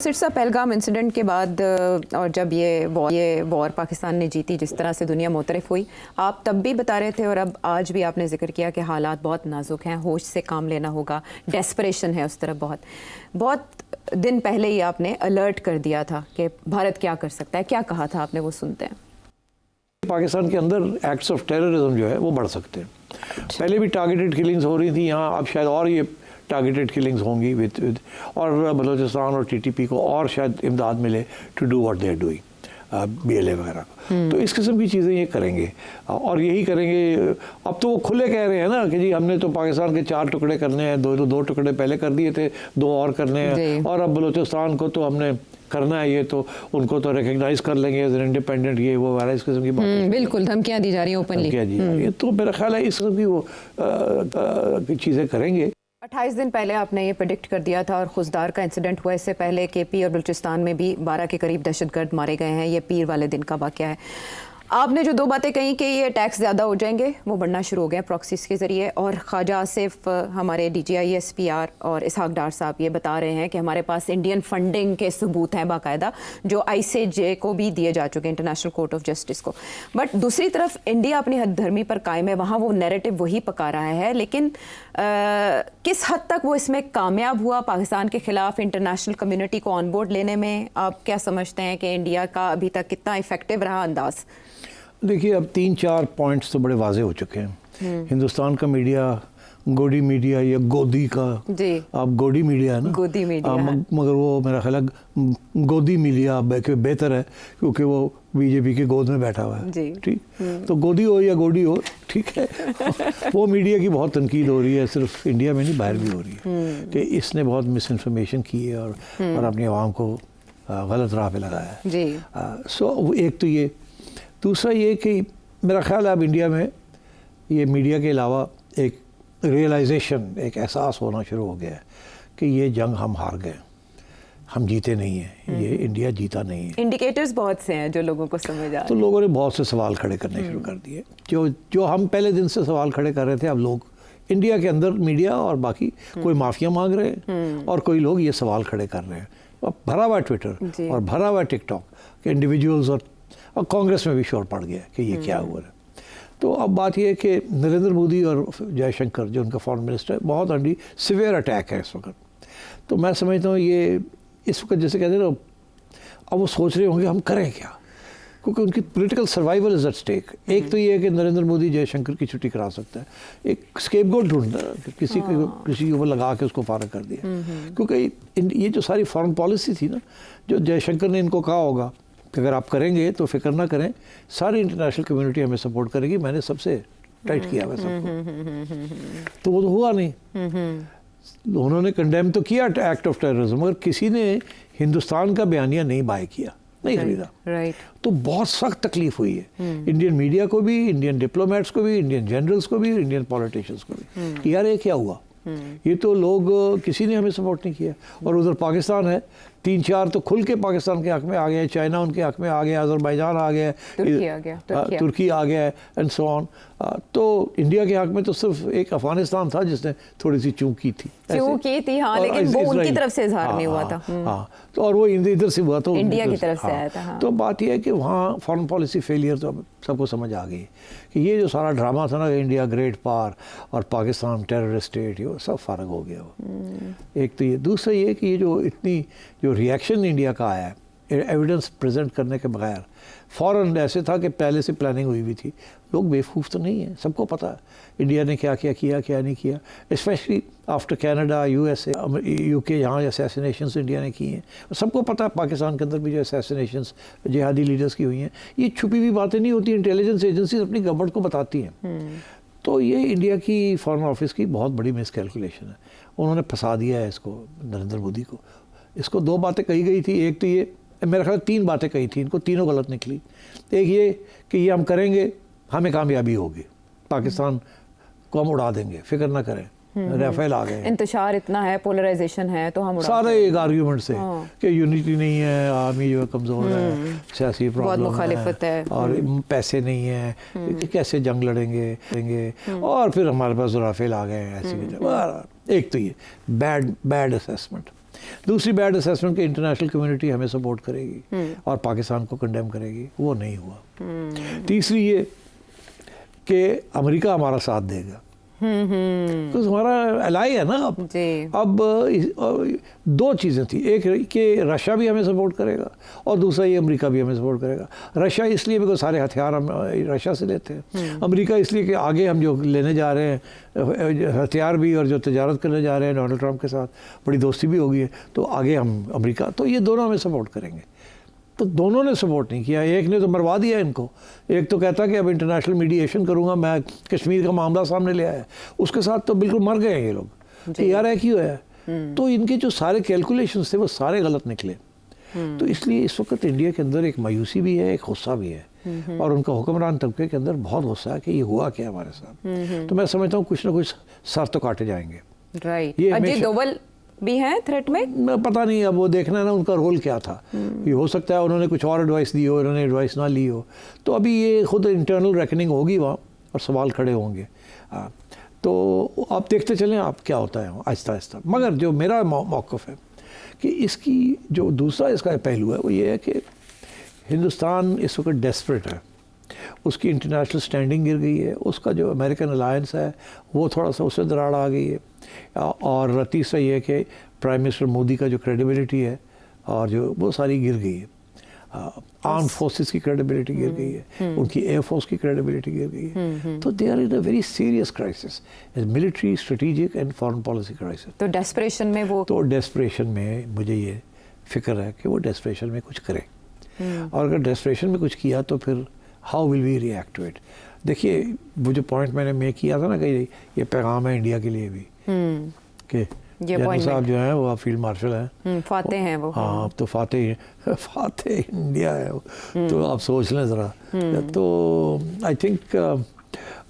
Sirsa Pahalgam incident के बाद और जब ये वॉर पाकिस्तान ने जीती, जिस तरह से दुनिया मुतरफ हुई, आप तब भी बता रहे थे और अब आज भी आपने जिक्र किया कि हालात बहुत नाजुक हैं, होश से काम लेना होगा, डेस्परेशन है उस तरफ। बहुत दिन पहले ही आपने अलर्ट कर दिया था कि भारत क्या कर सकता है। क्या कहा था आपने, वो सुनते हैं। पाकिस्तान के अंदर एक्ट्स ऑफ टेररिज्म जो है वो बढ़ सकते हैं। पहले भी टारगेटेड किलिंग्स हो रही थी यहाँ, अब शायद और ये टारगेटेड किलिंग्स होंगी विद और बलूचिस्तान और टीटीपी को और शायद इमदाद मिले to do what they are doing, BLA वगैरह। तो इस किस्म की चीज़ें ये करेंगे और यही करेंगे। अब तो वो खुले कह रहे हैं ना कि जी हमने तो पाकिस्तान के 4 टुकड़े करने हैं, दो टुकड़े पहले कर दिए थे, 2 और करने हैं, और अब बलूचिस्तान को तो हमने करना है, ये तो उनको तो रिकग्नाइज कर लेंगे एज एन इंडिपेंडेंट, ये वो वाला इस किस्म की बात। बिल्कुल धमकियाँ दी जा रही हैं ओपनली। तो मेरा ख्याल है इस किस्म की वो चीज़ें करेंगे। 28 दिन पहले आपने ये प्रेडिक्ट कर दिया था और खुजदार का इंसिडेंट हुआ। इससे पहले केपी और बलूचिस्तान में भी 12 के करीब दहशतगर्द मारे गए हैं। ये पीर वाले दिन का वाकया है। आपने जो 2 बातें कही कि ये टैक्स ज़्यादा हो जाएंगे, वो बढ़ना शुरू हो गए प्रॉक्सीज के ज़रिए, और ख्वाजा आसिफ हमारे DGI SPR और इसहाक डार साहब ये बता रहे हैं कि हमारे पास इंडियन फंडिंग के सबूत हैं बाकायदा, जो ICJ को भी दिए जा चुके हैं, इंटरनेशनल कोर्ट ऑफ जस्टिस को। बट दूसरी तरफ इंडिया अपनी हद धर्मी पर कायम है, वहाँ वो नैरेटिव वही पका रहा है। लेकिन किस हद तक वो इसमें कामयाब हुआ पाकिस्तान के खिलाफ इंटरनेशनल कम्युनिटी को ऑन बोर्ड लेने में? आप क्या समझते हैं कि इंडिया का अभी तक कितना इफेक्टिव रहा अंदाज? देखिए, अब 3-4 पॉइंट्स तो बड़े वाजे हो चुके हैं। हिंदुस्तान का मीडिया, गोदी मीडिया या गोदी का, अब गोदी मीडिया है ना, गोदी मीडिया मगर वो मेरा ख्याल है गोदी मीडिया बेहतर है, क्योंकि वो बीजेपी के गोद में बैठा हुआ है। ठीक, तो गोदी हो या गोडी हो, ठीक है। वो मीडिया की बहुत तनकीद हो रही है, सिर्फ इंडिया में नहीं बाहर भी हो रही है कि इसने बहुत मिस इन्फॉर्मेशन की है और अपनी आवाम को गलत राह पे लगाया है। सो एक तो ये, दूसरा ये कि मेरा ख्याल है अब इंडिया में ये मीडिया के अलावा एक रियलाइजेशन, एक एहसास होना शुरू हो गया है कि ये जंग हम हार गए, हम जीते नहीं हैं, ये इंडिया जीता नहीं है। इंडिकेटर्स बहुत से हैं जो लोगों को समझ आ रहे हैं। तो लोगों ने बहुत से सवाल खड़े करने शुरू कर दिए, जो हम पहले दिन से सवाल खड़े कर रहे थे। अब लोग इंडिया के अंदर मीडिया और बाकी कोई माफिया मांग रहे हैं और कोई लोग ये सवाल खड़े कर रहे हैं। अब भरा हुआ ट्विटर और भरा हुआ टिकटॉक के इंडिविजुअल्स, और कांग्रेस में भी शोर पड़ गया कि ये क्या हुआ है। तो अब बात ये है कि नरेंद्र मोदी और जयशंकर जो उनका फॉरेन मिनिस्टर है, बहुत अंडी सिवियर अटैक है इस वक्त। तो मैं समझता हूँ ये इस वक्त जैसे कहते हैं ना, अब वो सोच रहे होंगे हम करें क्या, क्योंकि उनकी political survival is at stake. एक तो ये है कि नरेंद्र मोदी जयशंकर की छुट्टी करा सकता है, एक स्केपगोट ढूंढना, किसी के ऊपर लगा के उसको फारग कर दिया। क्योंकि ये जो सारी फॉरेन पॉलिसी थी ना, जो जयशंकर ने इनको कहा होगा कि अगर आप करेंगे तो फिक्र ना करें, सारी इंटरनेशनल कम्युनिटी हमें सपोर्ट करेगी, मैंने सबसे टाइट किया वैसा। तो वो तो हुआ नहीं। उन्होंने कंडेम तो किया एक्ट ऑफ टेररिज्म, मगर किसी ने हिंदुस्तान का बयानिया नहीं बाय किया, नहीं खरीदा। तो बहुत सख्त तकलीफ हुई है इंडियन मीडिया को भी, इंडियन डिप्लोमेट्स को भी, इंडियन जनरल्स को भी, इंडियन पॉलिटिशियंस को भी, कि यार ये क्या हुआ। ये तो लोग, किसी ने हमें सपोर्ट नहीं किया। और उधर पाकिस्तान है, 3-4 तो खुल के पाकिस्तान के हक में आ गए, चाइना उनके हक में आ गया, अजरबैजान आ गया, तुर्की आ गया एंड सो ऑन। तो इंडिया के हक में तो सिर्फ एक अफगानिस्तान था जिसने थोड़ी सी चूक की थी, हाँ, लेकिन वो उनकी तरफ से इजहार नहीं हुआ था। हाँ, तो और वो इधर से हुआ, तो इंडिया की तरफ से आया था। तो बात यह है कि वहाँ फॉरेन पॉलिसी फेलियर तो सबको समझ आ गई कि ये जो सारा ड्रामा था ना, इंडिया ग्रेट पावर और पाकिस्तान टेररिस्ट स्टेट, ये सब फारग हो गया वो। एक तो ये, दूसरा ये कि ये जो इतनी जो रिएक्शन इंडिया का आया है एविडेंस प्रेजेंट करने के बगैर, फ़ौरन ऐसे था कि पहले से प्लानिंग हुई हुई थी। लोग बेवकूफ़ तो नहीं है, सबको पता है इंडिया ने क्या किया क्या नहीं किया, specially after Canada, USA, UK, यहाँ असैसिनेशंस इंडिया ने की हैं। सबको पता है पाकिस्तान के अंदर भी जो असैसिनेशंस जिहादी लीडर्स की हुई हैं, ये छुपी हुई बातें नहीं होती, इंटेलिजेंस एजेंसीज अपनी गवर्नमेंट को बताती हैं। तो ये इंडिया की फॉरेन ऑफिस की बहुत बड़ी मिसकैलकुलेशन है। उन्होंने फंसा दिया है इसको, नरेंद्र मोदी को। इसको 2 बातें कही गई थी, एक तो ये, मेरे ख्याल 3 बातें कही थी, इनको तीनों गलत निकली। एक ये कि ये हम करेंगे, हमें कामयाबी होगी, पाकिस्तान को हम उड़ा देंगे, फिक्र ना करें, राफेल आ गए, इंतशार इतना है, पोलराइजेशन है, तो हम सारे एक आर्ग्यूमेंट से कि यूनिटी नहीं है, आर्मी जो कमज़ोर है, सियासी प्रॉब्लम मुखालिफत है और पैसे नहीं है, कैसे जंग लड़ेंगे, और फिर हमारे पास राफेल आ गए, ऐसी एक तो ये बैड असेसमेंट। दूसरी बैड असेसमेंट कि इंटरनेशनल कम्युनिटी हमें सपोर्ट करेगी और पाकिस्तान को कंडेम करेगी, वो नहीं हुआ। तीसरी ये कि अमेरिका हमारा साथ देगा, तो हमारा एलाई है ना। अब दो चीज़ें थी, एक कि रशिया भी हमें सपोर्ट करेगा और दूसरा ये अमेरिका भी हमें सपोर्ट करेगा। रशिया इसलिए बिकॉज सारे हथियार हम रशिया से लेते हैं, अमेरिका इसलिए कि आगे हम जो लेने जा रहे हैं हथियार भी और जो तजारत करने जा रहे हैं डोनाल्ड ट्रंप के साथ, बड़ी दोस्ती भी होगी है, तो आगे हम अमेरिका, तो ये दोनों हमें सपोर्ट करेंगे। तो दोनों ने सपोर्ट नहीं किया, एक ने तो मरवा दिया इनको। एक तो कहता कि अब इंटरनेशनल मीडिएशन करूंगा, मैं कश्मीर का मामला सामने ले आया, उसके साथ तो बिल्कुल मर गए ये लोग कि यार है क्यों है। तो इनके जो सारे कैलकुलेशंस थे वो सारे गलत निकले। तो इसलिए इस वक्त इंडिया के अंदर एक मायूसी भी है, एक गुस्सा भी है, और उनका हुक्मरान तबके के अंदर बहुत गुस्सा है कि ये हुआ क्या हमारे साथ। तो मैं समझता हूँ कुछ ना कुछ सर तो काटे जाएंगे। राइट, अजय डोवल भी हैं थ्रेट में? पता नहीं, अब वो देखना है ना उनका रोल क्या था। ये हो सकता है उन्होंने कुछ और एडवाइस दी हो, उन्होंने एडवाइस ना ली हो, तो अभी ये खुद इंटरनल रेकनिंग होगी वहाँ और सवाल खड़े होंगे। तो आप देखते चलें आप क्या होता है आहिस्ता आहिस्ता। मगर जो मेरा मौक़िफ़ है कि इसकी जो दूसरा इसका पहलू है वो ये है कि हिंदुस्तान इस वक्त डेस्परेट है, उसकी इंटरनेशनल स्टैंडिंग गिर गई है, उसका जो अमेरिकन अलायंस है वो थोड़ा सा उससे दराड़ आ गई है, और तीसरा ये है कि प्राइम मिनिस्टर मोदी का जो क्रेडिबिलिटी है और जो वो सारी गिर गई है। आर्म फोर्सेस की क्रेडिबिलिटी गिर गई है, उनकी एयर फोर्स की क्रेडिबिलिटी गिर गई है। तो they are in a very serious crisis, military, strategic and foreign policy crisis. तो डेस्परेशन में वो, तो डेस्परेशन में मुझे ये फिक्र है कि वो डेस्परेशन में कुछ करे, और अगर डेस्परेशन में कुछ किया तो फिर how will we react to it. देखिए वो जो पॉइंट मैंने मेक किया था ना कि ये पैगाम है इंडिया के लिए भी कि जनरल साहब जो हैं वो फील्ड मार्शल हैं, फातेह हैं वो। हाँ, अब तो फातेह इंडिया है वो, तो आप सोच लें ज़रा। तो आई थिंक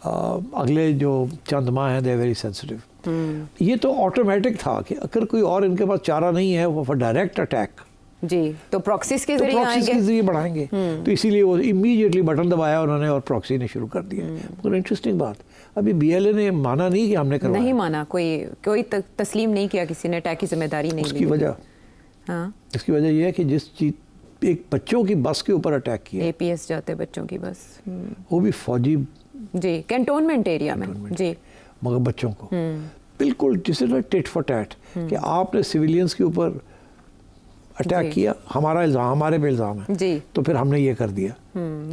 अगले जो चंद माह हैं दे वेरी सेंसिटिव। ये तो ऑटोमेटिक था कि अगर कोई और इनके पास चारा नहीं है वो फॉर डायरेक्ट अटैक जी, तो प्रॉक्सीज के जरिए आएंगे, के जरिए बढ़ाएंगे। तो इसीलिए वो इमीडिएटली बटन दबाया उन्होंने और प्रॉक्सी ने शुरू कर दिया। मगर इंटरेस्टिंग बात, अभी बीएलए ने माना नहीं कि हमने करवाया, नहीं माना, कोई तस्लीम नहीं किया, किसी ने अटैक की जिम्मेदारी नहीं ली। उसकी वजह, हाँ, इसकी वजह यह है कि जिस चीज एक बच्चों की बस के ऊपर अटैक किया, एपीएस जाते बच्चों की बस, वो भी फौजी जी, कैंटोनमेंट एरिया में जी, मगर बच्चों को बिल्कुल जिसे ना टिट फॉर टैट कि आपने सिविलियंस के ऊपर अटैक किया, हमारा इल्ज़ाम, हमारे पे इल्ज़ाम है जी, तो फिर हमने ये कर दिया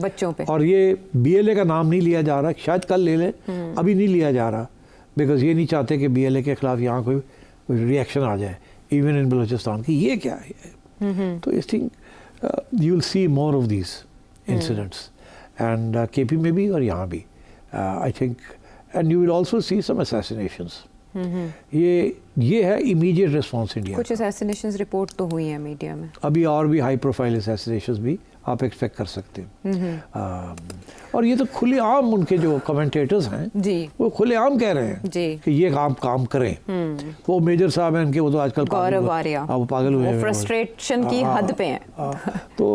बच्चों पे। और ये बीएलए का नाम नहीं लिया जा रहा, शायद कल ले ले, अभी नहीं लिया जा रहा, बिकॉज ये नहीं चाहते कि बीएलए के खिलाफ यहाँ कोई रिएक्शन आ जाए इवन इन बलूचिस्तान की। ये क्या है? तो I think you will see more of these incidents and KP में भी और यहाँ भी I think, and you will also see some assassinations. ये है इमीडिएट रिस्पॉन्स इंडिया। कुछ असैसिनेशंस रिपोर्ट तो हुई है मीडिया में, अभी और भी हाई प्रोफाइल असैसिनेशंस भी आप एक्सपेक्ट कर सकते हैं। और ये तो खुलेआम उनके जो कमेंटेटर्स हैं जी, वो खुलेआम कह रहे हैं जी कि ये काम करें। वो मेजर साहब हैं उनके, वो तो आजकल गौरव आर्या, वो पागल हुए हैं, फ्रस्ट्रेशन की हद पे हैं। तो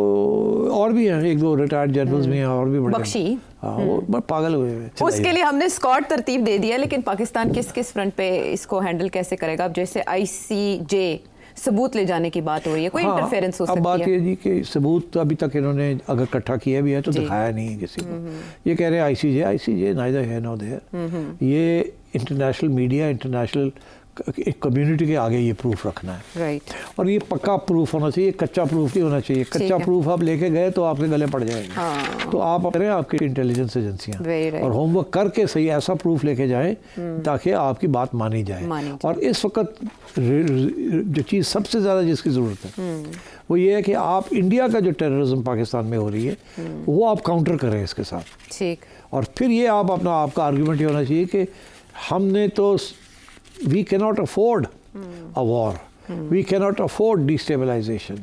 और भी हैं, एक दो रिटायर्ड जनरल्स भी हैं और भी बड़े, बख्शी, वो पागल हुए हैं। उसके लिए हमने स्क्वाड तरतीब दे दिया, लेकिन पाकिस्तान किस फ्रंट पे इसको हैंडल कैसे करेगा? अब जैसे आईसीजे सबूत ले जाने की बात हो रही है, कोई इंटरफेरेंस हो सकती है? अब बात ये जी कि सबूत अभी तक इन्होंने अगर इकट्ठा किया भी है तो दिखाया नहीं है किसी को। ये कह रहे हैं ICJ neither here nor there. ये इंटरनेशनल मीडिया, इंटरनेशनल कम्युनिटी के आगे ये प्रूफ रखना है, राइट। और ये पक्का प्रूफ होना चाहिए, कच्चा प्रूफ नहीं होना चाहिए। कच्चा प्रूफ आप लेके गए तो आपके गले पड़ जाएंगे। हाँ। तो आप करें, आपकी इंटेलिजेंस एजेंसियां और होमवर्क करके सही ऐसा प्रूफ लेके जाएं ताकि आपकी बात मानी जाए। और इस वक्त जो चीज़ सबसे ज़्यादा जिसकी ज़रूरत है वो ये है कि आप इंडिया का जो टेररिज्म पाकिस्तान में हो रही है वो आप काउंटर करें इसके साथ, ठीक। और फिर ये आपका आर्ग्यूमेंट ये होना चाहिए कि हमने तो we cannot afford a war, we cannot afford destabilization,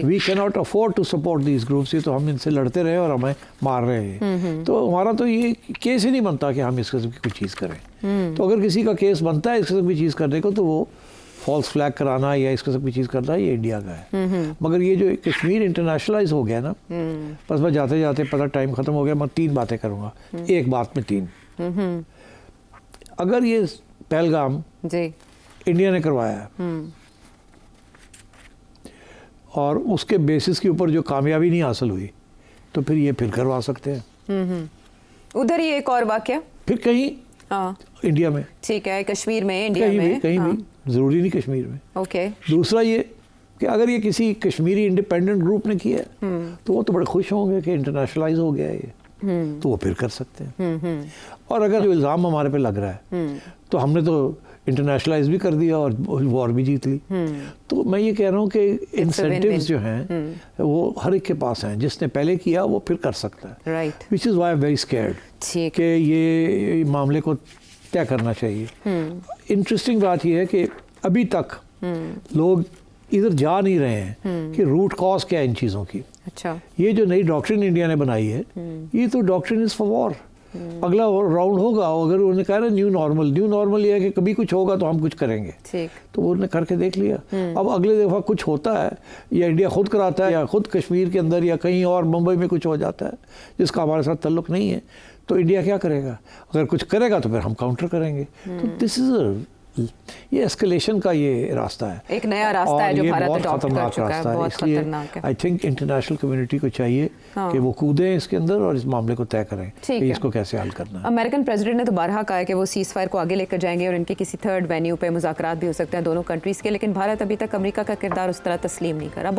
we cannot afford to support these groups। ये तो हम इनसे लड़ते रहे और हमें मार रहे हैं, तो हमारा तो ये केस ही नहीं बनता कि हम इस किस्म की कुछ चीज़ करें। तो अगर किसी का केस बनता है इस किस्म की चीज़ करने को तो वो फॉल्स फ्लैग कराना या इस किस्म की चीज़ करना ये इंडिया का है। मगर ये जो कश्मीर इंटरनेशनलाइज हो गया ना, बस मैं जाते जाते पता टाइम ख़त्म हो गया, मैं 3 बातें करूँगा, एक बात में 3। अगर ये पहलगाम जी इंडिया ने करवाया और उसके बेसिस के ऊपर जो कामयाबी नहीं हासिल हुई तो फिर ये फिर करवा सकते हैं। उधर ही एक और वाकया फिर कहीं हाँ इंडिया में, ठीक है, कश्मीर में, इंडिया कहीं में, भी, कहीं हाँ, भी, ज़रूरी नहीं कश्मीर में। ओके, दूसरा ये कि अगर ये किसी कश्मीरी इंडिपेंडेंट ग्रुप ने किया तो वो तो बड़े खुश होंगे कि इंटरनेशनलाइज हो गया है ये, तो वो फिर कर सकते हैं। और अगर जो इल्ज़ाम हमारे पे लग रहा है तो हमने तो इंटरनेशनलाइज भी कर दिया और वॉर भी जीत ली, तो मैं ये कह रहा हूँ कि इंसेंटिव्स जो हैं वो हर एक के पास हैं, जिसने पहले किया वो फिर कर सकता है। Right, which is why very scared ठीक, कि ये मामले को तय करना चाहिए। इंटरेस्टिंग बात यह है कि अभी तक लोग इधर जा नहीं रहे हैं कि रूट कॉज क्या है इन चीज़ों की। अच्छा, ये जो नई डॉक्ट्रिन इंडिया ने बनाई है ये तो डॉक्ट्रिन इज़ फॉर वॉर। अगला राउंड होगा, अगर उन्होंने कहा ना न्यू नॉर्मल ये है कि कभी कुछ होगा तो हम कुछ करेंगे, ठीक, तो उन्होंने करके देख लिया। अब अगले दफ़ा कुछ होता है या इंडिया खुद कराता है या खुद कश्मीर के अंदर या कहीं और मुंबई में कुछ हो जाता है जिसका हमारे साथ ताल्लुक़ नहीं है, तो इंडिया क्या करेगा? अगर कुछ करेगा तो फिर हम काउंटर करेंगे। तो दिस इज़ ये एस्केलेशन का ये रास्ता है, एक नया रास्ता है जो भारत अडॉप्ट कर चुका है, बहुत इसलिए खतरनाक है। आई थिंक इंटरनेशनल कम्युनिटी को चाहिए हाँ। कि वो कूदें इसके अंदर और इस मामले को तय करें ठीक कि है। इसको कैसे हल करना है। अमेरिकन प्रेसिडेंट ने तो बारहा कहा है कि वो सीज फायर को आगे लेकर जाएंगे और इनके किसी थर्ड वेन्यू पे मुज़ाकरात भी हो सकते हैं दोनों कंट्रीज़ के, लेकिन भारत अभी तक अमेरिका का किरदार उस तरह तस्लीम नहीं करा।